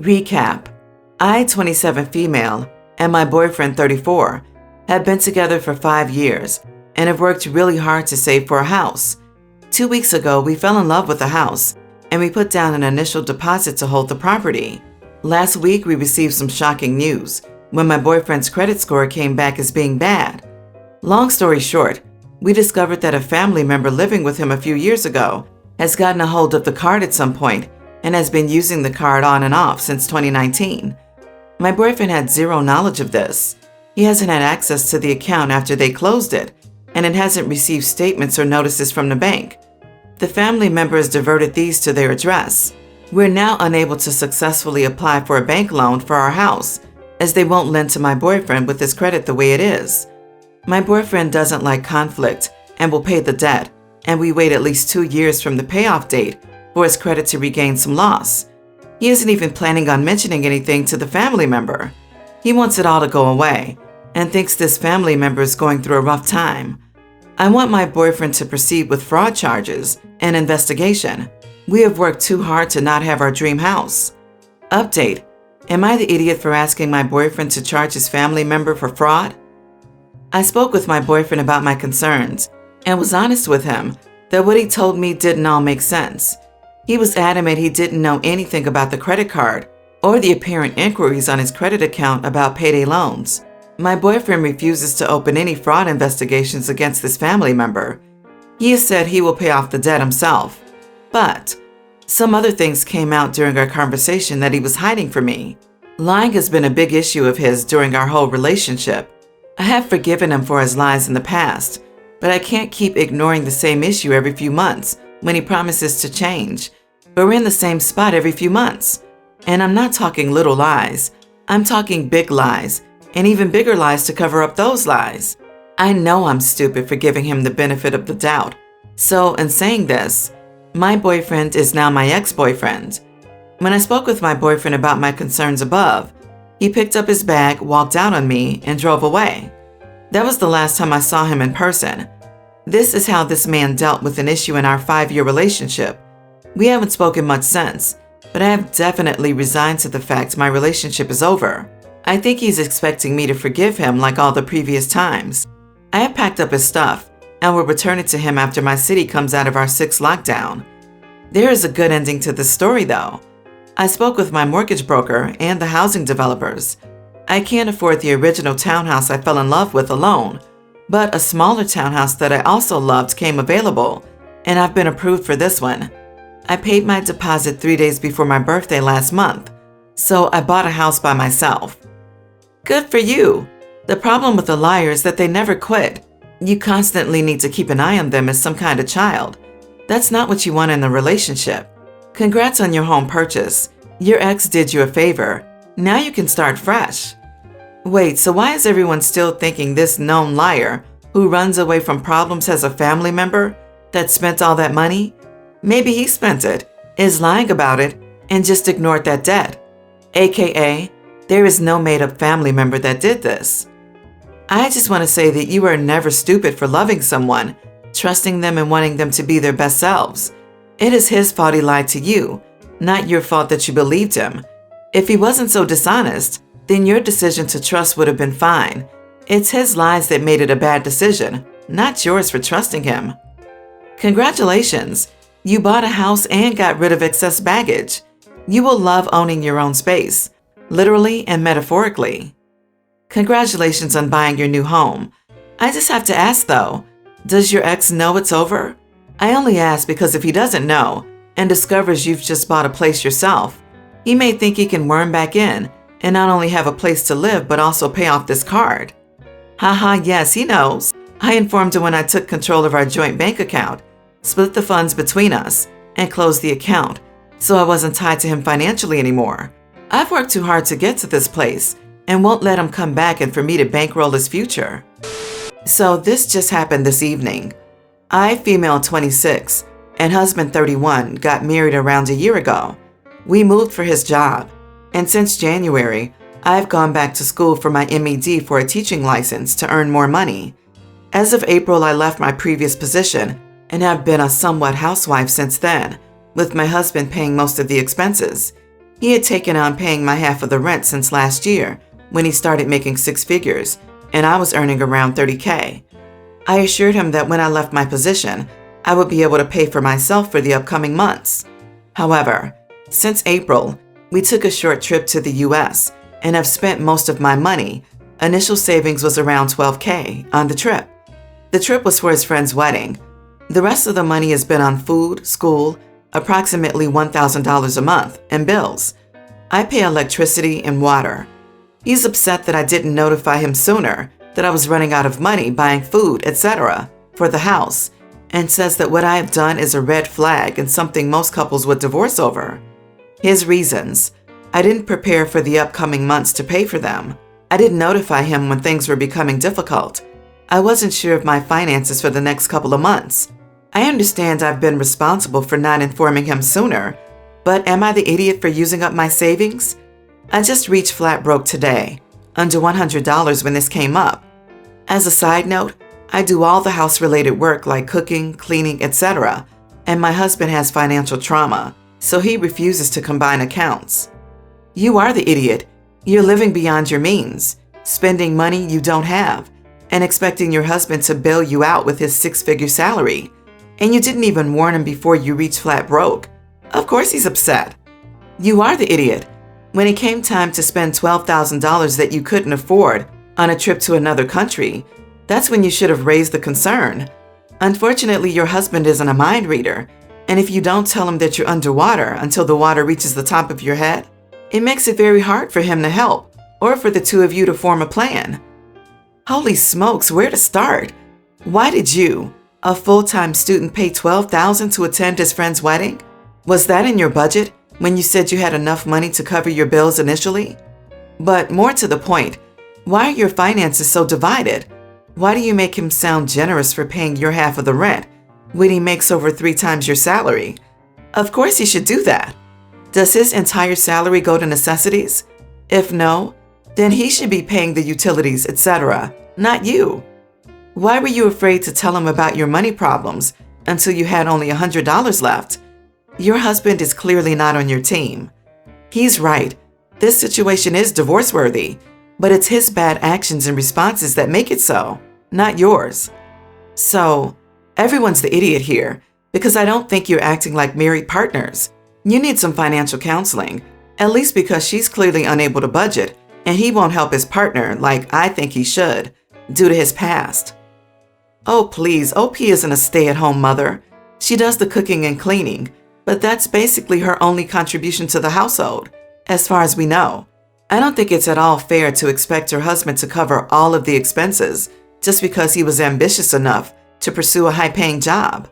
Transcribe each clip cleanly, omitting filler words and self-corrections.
Recap. I, 27 female, and my boyfriend, 34, have been together for 5 years and have worked really hard to save for a house. 2 weeks ago, we fell in love with the house and we put down an initial deposit to hold the property. Last week, we received some shocking news when my boyfriend's credit score came back as being bad. Long story short, we discovered that a family member living with him a few years ago has gotten a hold of the card at some point and has been using the card on and off since 2019. My boyfriend had zero knowledge of this. He hasn't had access to the account after they closed it, and it hasn't received statements or notices from the bank. The family member has diverted these to their address. We're now unable to successfully apply for a bank loan for our house, as they won't lend to my boyfriend with his credit the way it is. My boyfriend doesn't like conflict and will pay the debt, and we wait at least 2 years from the payoff date for his credit to regain some loss. He isn't even planning on mentioning anything to the family member. He wants it all to go away and thinks this family member is going through a rough time. I want my boyfriend to proceed with fraud charges and investigation. We have worked too hard to not have our dream house. Update. Am I the idiot for asking my boyfriend to charge his family member for fraud? I spoke with my boyfriend about my concerns and was honest with him that what he told me didn't all make sense. He was adamant he didn't know anything about the credit card or the apparent inquiries on his credit account about payday loans. My boyfriend refuses to open any fraud investigations against this family member. He has said he will pay off the debt himself. But some other things came out during our conversation that he was hiding from me. Lying has been a big issue of his during our whole relationship. I have forgiven him for his lies in the past, but I can't keep ignoring the same issue every few months when he promises to change. But we're in the same spot every few months. And I'm not talking little lies. I'm talking big lies, and even bigger lies to cover up those lies. I know I'm stupid for giving him the benefit of the doubt. So in saying this, my boyfriend is now my ex-boyfriend. When I spoke with my boyfriend about my concerns above, he picked up his bag, walked out on me, and drove away. That was the last time I saw him in person. This is how this man dealt with an issue in our 5-year relationship. We haven't spoken much since, but I have definitely resigned to the fact my relationship is over. I think he's expecting me to forgive him like all the previous times. I have packed up his stuff and will return it to him after my city comes out of our 6th lockdown. There is a good ending to this story though. I spoke with my mortgage broker and the housing developers. I can't afford the original townhouse I fell in love with alone, but a smaller townhouse that I also loved came available, and I've been approved for this one. I paid my deposit 3 days before my birthday last month, so I bought a house by myself. Good for you. The problem with the liar is that they never quit. You constantly need to keep an eye on them as some kind of child. That's not what you want in a relationship. Congrats on your home purchase. Your ex did you a favor. Now you can start fresh. Wait, so why is everyone still thinking this known liar who runs away from problems has a family member that spent all that money? Maybe he spent it, is lying about it, and just ignored that debt. AKA, there is no made-up family member that did this. I just want to say that you are never stupid for loving someone, trusting them and wanting them to be their best selves. It is his fault he lied to you, not your fault that you believed him. If he wasn't so dishonest, then your decision to trust would have been fine. It's his lies that made it a bad decision, not yours for trusting him. Congratulations! You bought a house and got rid of excess baggage. You will love owning your own space, literally and metaphorically. Congratulations on buying your new home. I just have to ask though, does your ex know it's over? I only ask because if he doesn't know and discovers you've just bought a place yourself, he may think he can worm back in and not only have a place to live but also pay off this card. Haha, yes, he knows. I informed him when I took control of our joint bank account, split the funds between us, and closed the account, so I wasn't tied to him financially anymore. I've worked too hard to get to this place and won't let him come back and for me to bankroll his future. So this just happened this evening. I, female 26, and husband 31, got married around a year ago. We moved for his job, and since January, I've gone back to school for my MED for a teaching license to earn more money. As of April, I left my previous position and have been a somewhat housewife since then, with my husband paying most of the expenses. He had taken on paying my half of the rent since last year when he started making six figures, and I was earning around $30K. I assured him that when I left my position, I would be able to pay for myself for the upcoming months. However, since April, we took a short trip to the US and have spent most of my money. Initial savings was around $12K on the trip. The trip was for his friend's wedding. The rest of the money has been on food, school, approximately $1,000 a month, and bills. I pay electricity and water. He's upset that I didn't notify him sooner that I was running out of money buying food, etc. for the house, and says that what I have done is a red flag and something most couples would divorce over. His reasons: I didn't prepare for the upcoming months to pay for them. I didn't notify him when things were becoming difficult. I wasn't sure of my finances for the next couple of months. I understand I've been responsible for not informing him sooner, but am I the idiot for using up my savings? I just reached flat broke today, under $100 when this came up. As a side note, I do all the house-related work like cooking, cleaning, etc., and my husband has financial trauma, so he refuses to combine accounts. You are the idiot. You're living beyond your means, spending money you don't have, and expecting your husband to bail you out with his six-figure salary. And you didn't even warn him before you reached flat broke. Of course he's upset. You are the idiot. When it came time to spend $12,000 that you couldn't afford on a trip to another country, that's when you should have raised the concern. Unfortunately, your husband isn't a mind reader, and if you don't tell him that you're underwater until the water reaches the top of your head, it makes it very hard for him to help, or for the two of you to form a plan. Holy smokes, where to start? Why did you, a full-time student, pay $12,000 to attend his friend's wedding? Was that in your budget when you said you had enough money to cover your bills initially? But more to the point, why are your finances so divided? Why do you make him sound generous for paying your half of the rent when he makes over 3 times your salary? Of course he should do that. Does his entire salary go to necessities? If no, then he should be paying the utilities, etc., not you. Why were you afraid to tell him about your money problems until you had only $100 left? Your husband is clearly not on your team. He's right. This situation is divorce-worthy, but it's his bad actions and responses that make it so, not yours. So, everyone's the idiot here because I don't think you're acting like married partners. You need some financial counseling, at least because she's clearly unable to budget and he won't help his partner like I think he should, due to his past. Oh please, OP isn't a stay-at-home mother. She does the cooking and cleaning, but that's basically her only contribution to the household, as far as we know. I don't think it's at all fair to expect her husband to cover all of the expenses just because he was ambitious enough to pursue a high-paying job.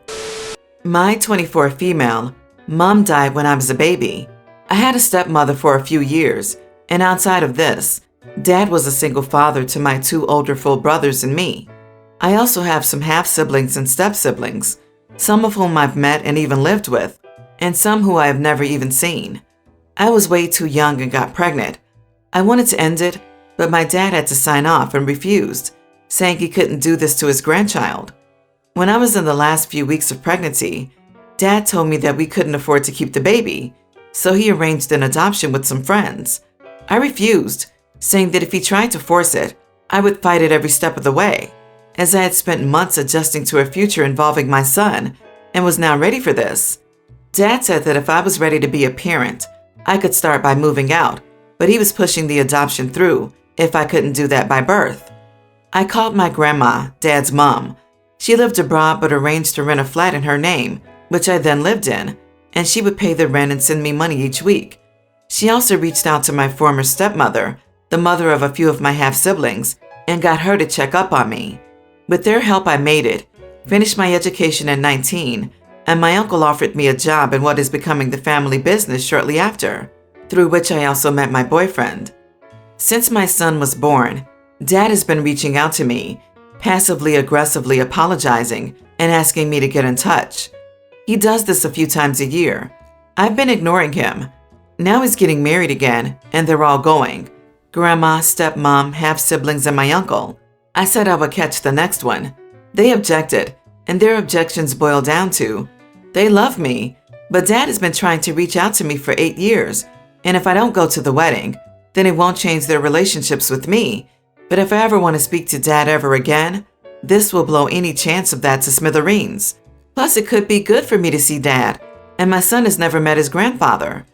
My 24 female, mom died when I was a baby. I had a stepmother for a few years, and outside of this, dad was a single father to my 2 older full brothers and me. I also have some half-siblings and step-siblings, some of whom I've met and even lived with, and some who I have never even seen. I was way too young and got pregnant. I wanted to end it, but my dad had to sign off and refused, saying he couldn't do this to his grandchild. When I was in the last few weeks of pregnancy, Dad told me that we couldn't afford to keep the baby, so he arranged an adoption with some friends. I refused, saying that if he tried to force it, I would fight it every step of the way, as I had spent months adjusting to a future involving my son and was now ready for this. Dad said that if I was ready to be a parent, I could start by moving out, but he was pushing the adoption through if I couldn't do that by birth. I called my grandma, Dad's mom. She lived abroad but arranged to rent a flat in her name, which I then lived in, and she would pay the rent and send me money each week. She also reached out to my former stepmother, the mother of a few of my half-siblings, and got her to check up on me. With their help, I made it, finished my education at 19, and my uncle offered me a job in what is becoming the family business shortly after, through which I also met my boyfriend. Since my son was born, Dad has been reaching out to me, passively-aggressively apologizing and asking me to get in touch. He does this a few times a year. I've been ignoring him. Now he's getting married again, and they're all going. Grandma, stepmom, half-siblings, and my uncle. I said I would catch the next one. They objected, and their objections boil down to, they love me, but Dad has been trying to reach out to me for 8 years, And if I don't go to the wedding, then it won't change their relationships with me. But if I ever want to speak to Dad ever again, this will blow any chance of that to smithereens. Plus, it could be good for me to see Dad, and my son has never met his grandfather.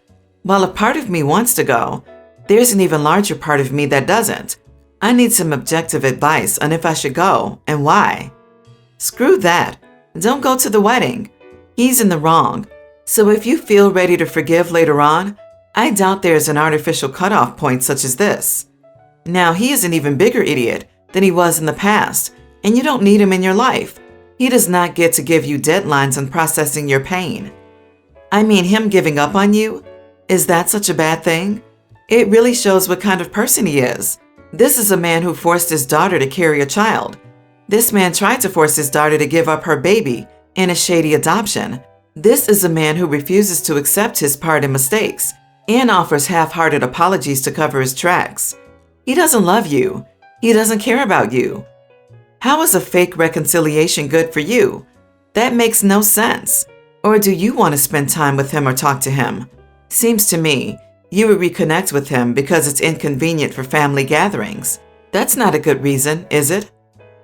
While a part of me wants to go, there's an even larger part of me that doesn't. I need some objective advice on if I should go and why. Screw that. Don't go to the wedding. He's in the wrong. So if you feel ready to forgive later on, I doubt there's an artificial cutoff point such as this. Now, he is an even bigger idiot than he was in the past, and you don't need him in your life. He does not get to give you deadlines on processing your pain. I mean, him giving up on you? Is that such a bad thing? It really shows what kind of person he is. This is a man who forced his daughter to carry a child. This man tried to force his daughter to give up her baby in a shady adoption. This is a man who refuses to accept his part in mistakes and offers half-hearted apologies to cover his tracks. He doesn't love you. He doesn't care about you. How is a fake reconciliation good for you? That makes no sense. Or do you want to spend time with him or talk to him? Seems to me you would reconnect with him because it's inconvenient for family gatherings. That's not a good reason, is it?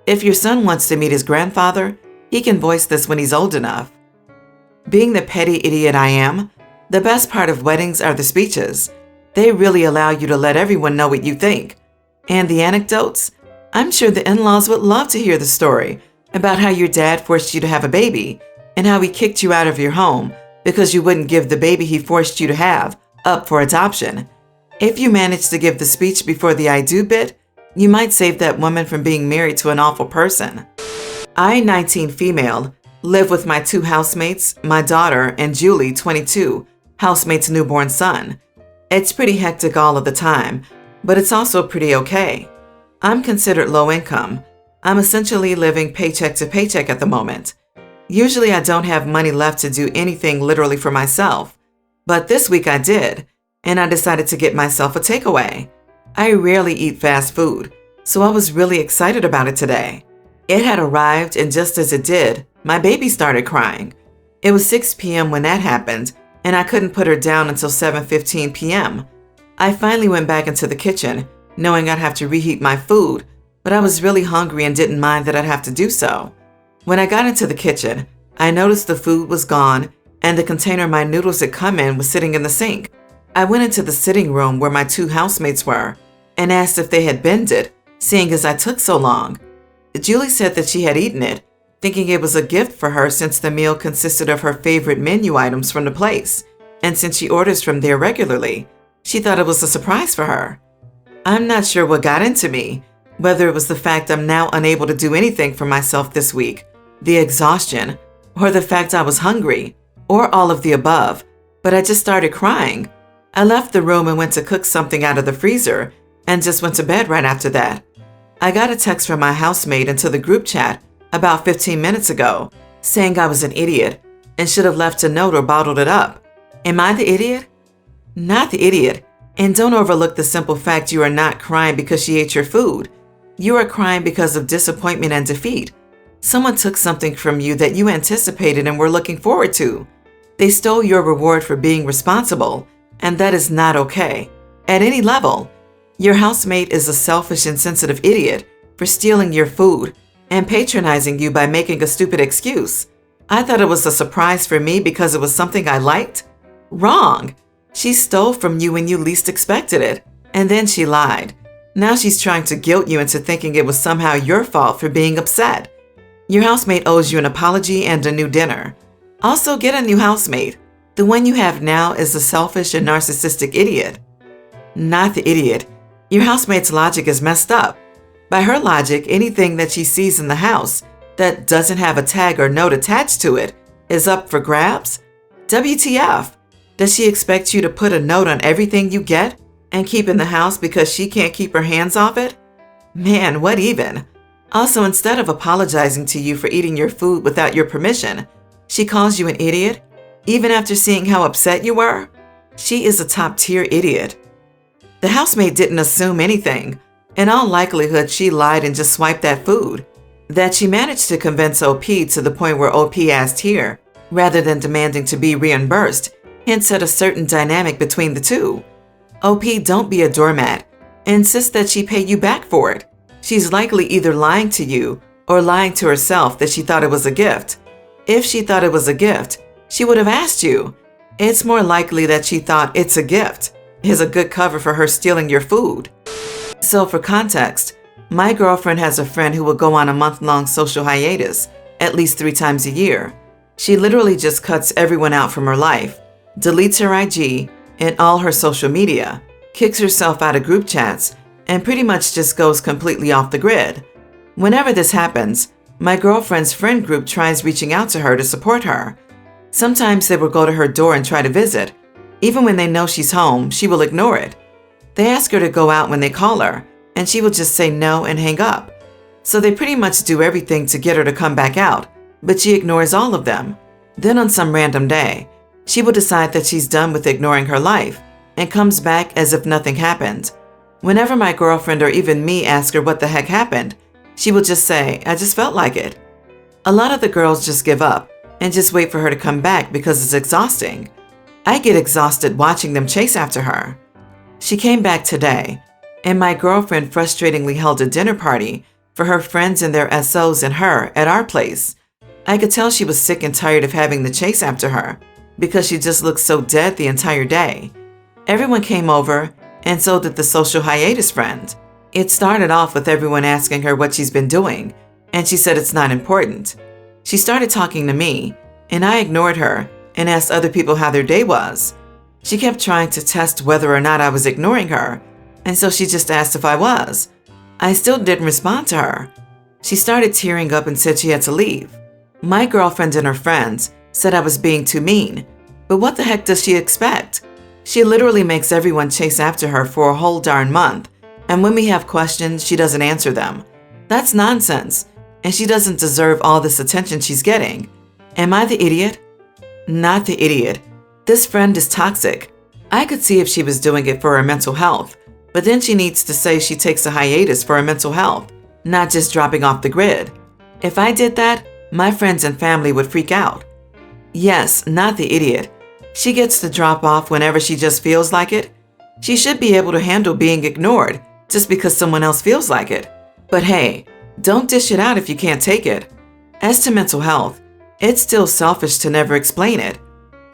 If your son wants to meet his grandfather, he can voice this when he's old enough. Being the petty idiot I am, the best part of weddings are the speeches. They really allow you to let everyone know what you think. And the anecdotes? I'm sure the in-laws would love to hear the story about how your dad forced you to have a baby and how he kicked you out of your home because you wouldn't give the baby he forced you to have up for adoption. If you manage to give the speech before the I do bit, you might save that woman from being married to an awful person. I, 19 female, live with my 2 housemates, my daughter, and Julie, 22, housemate's newborn son. It's pretty hectic all of the time, but it's also pretty okay. I'm considered low income. I'm essentially living paycheck to paycheck at the moment. Usually I don't have money left to do anything literally for myself, but this week I did, and I decided to get myself a takeaway. I rarely eat fast food, so I was really excited about it today. It had arrived, and just as it did, my baby started crying. It was 6 p.m. when that happened, and I couldn't put her down until 7:15 p.m. I finally went back into the kitchen, knowing I'd have to reheat my food, but I was really hungry and didn't mind that I'd have to do so. When I got into the kitchen, I noticed the food was gone and the container my noodles had come in was sitting in the sink. I went into the sitting room where my 2 housemates were and asked if they had binned it, seeing as I took so long. Julie said that she had eaten it, thinking it was a gift for her since the meal consisted of her favorite menu items from the place, and since she orders from there regularly, she thought it was a surprise for her. I'm not sure what got into me, whether it was the fact I'm now unable to do anything for myself this week, the exhaustion, or the fact I was hungry, or all of the above, but I just started crying. I left the room and went to cook something out of the freezer and just went to bed right after that. I got a text from my housemate into the group chat about 15 minutes ago saying I was an idiot and should have left a note or bottled it up. Am I the idiot? Not the idiot. And don't overlook the simple fact you are not crying because she ate your food. You are crying because of disappointment and defeat. Someone took something from you that you anticipated and were looking forward to. They stole your reward for being responsible, and that is not okay. At any level, your housemate is a selfish and sensitive idiot for stealing your food and patronizing you by making a stupid excuse. I thought it was a surprise for me because it was something I liked. Wrong. She stole from you when you least expected it, and then she lied. Now she's trying to guilt you into thinking it was somehow your fault for being upset. Your housemate owes you an apology and a new dinner. Also, get a new housemate. The one you have now is a selfish and narcissistic idiot. Not the idiot. Your housemate's logic is messed up. By her logic, anything that she sees in the house that doesn't have a tag or note attached to it is up for grabs? WTF? Does she expect you to put a note on everything you get and keep in the house because she can't keep her hands off it? Man, what even? Also, instead of apologizing to you for eating your food without your permission, she calls you an idiot, even after seeing how upset you were? She is a top-tier idiot. The housemate didn't assume anything. In all likelihood, she lied and just swiped that food. That she managed to convince OP to the point where OP asked here, rather than demanding to be reimbursed, hints at a certain dynamic between the two. OP, don't be a doormat. Insist that she pay you back for it. She's likely either lying to you or lying to herself that she thought it was a gift. If she thought it was a gift, she would have asked you. It's more likely that she thought it's a gift is a good cover for her stealing your food. So for context, my girlfriend has a friend who will go on a month-long social hiatus at least 3 times a year. She literally just cuts everyone out from her life, deletes her IG and all her social media, kicks herself out of group chats, and pretty much just goes completely off the grid. Whenever this happens, my girlfriend's friend group tries reaching out to her to support her. Sometimes they will go to her door and try to visit. Even when they know she's home, she will ignore it. They ask her to go out when they call her, and she will just say no and hang up. So they pretty much do everything to get her to come back out, but she ignores all of them. Then on some random day, she will decide that she's done with ignoring her life and comes back as if nothing happened. Whenever my girlfriend or even me ask her what the heck happened, she will just say, I just felt like it. A lot of the girls just give up and just wait for her to come back because it's exhausting. I get exhausted watching them chase after her. She came back today, and my girlfriend frustratingly held a dinner party for her friends and their SOs and her at our place. I could tell she was sick and tired of having the chase after her because she just looked so dead the entire day. Everyone came over, and so did the social hiatus friend. It started off with everyone asking her what she's been doing, and she said it's not important. She started talking to me, and I ignored her and asked other people how their day was. She kept trying to test whether or not I was ignoring her, and so she just asked if I was. I still didn't respond to her. She started tearing up and said she had to leave. My girlfriend and her friends said I was being too mean, but what the heck does she expect? She literally makes everyone chase after her for a whole darn month, and when we have questions, she doesn't answer them. That's nonsense, and she doesn't deserve all this attention she's getting. Am I the idiot? Not the idiot. This friend is toxic. I could see if she was doing it for her mental health, but then she needs to say she takes a hiatus for her mental health, not just dropping off the grid. If I did that, my friends and family would freak out. Yes, not the idiot. She gets to drop off whenever she just feels like it. She should be able to handle being ignored just because someone else feels like it. But hey, don't dish it out if you can't take it. As to mental health, it's still selfish to never explain it.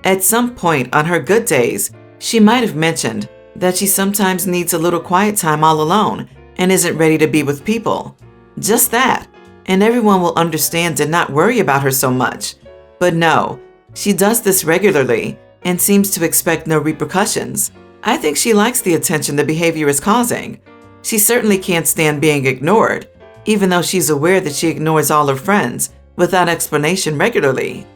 At some point on her good days, she might have mentioned that she sometimes needs a little quiet time all alone and isn't ready to be with people. Just that, and everyone will understand and not worry about her so much. But no, she does this regularly and seems to expect no repercussions. I think she likes the attention the behavior is causing. She certainly can't stand being ignored, even though she's aware that she ignores all her friends without explanation regularly.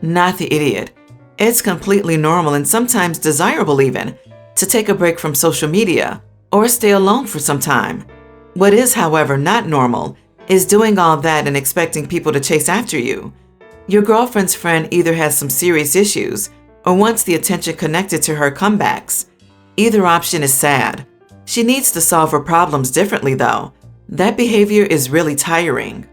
Not the idiot. It's completely normal and sometimes desirable even to take a break from social media or stay alone for some time. What is, however, not normal is doing all that and expecting people to chase after you. Your girlfriend's friend either has some serious issues or wants the attention connected to her comebacks. Either option is sad. She needs to solve her problems differently though. That behavior is really tiring.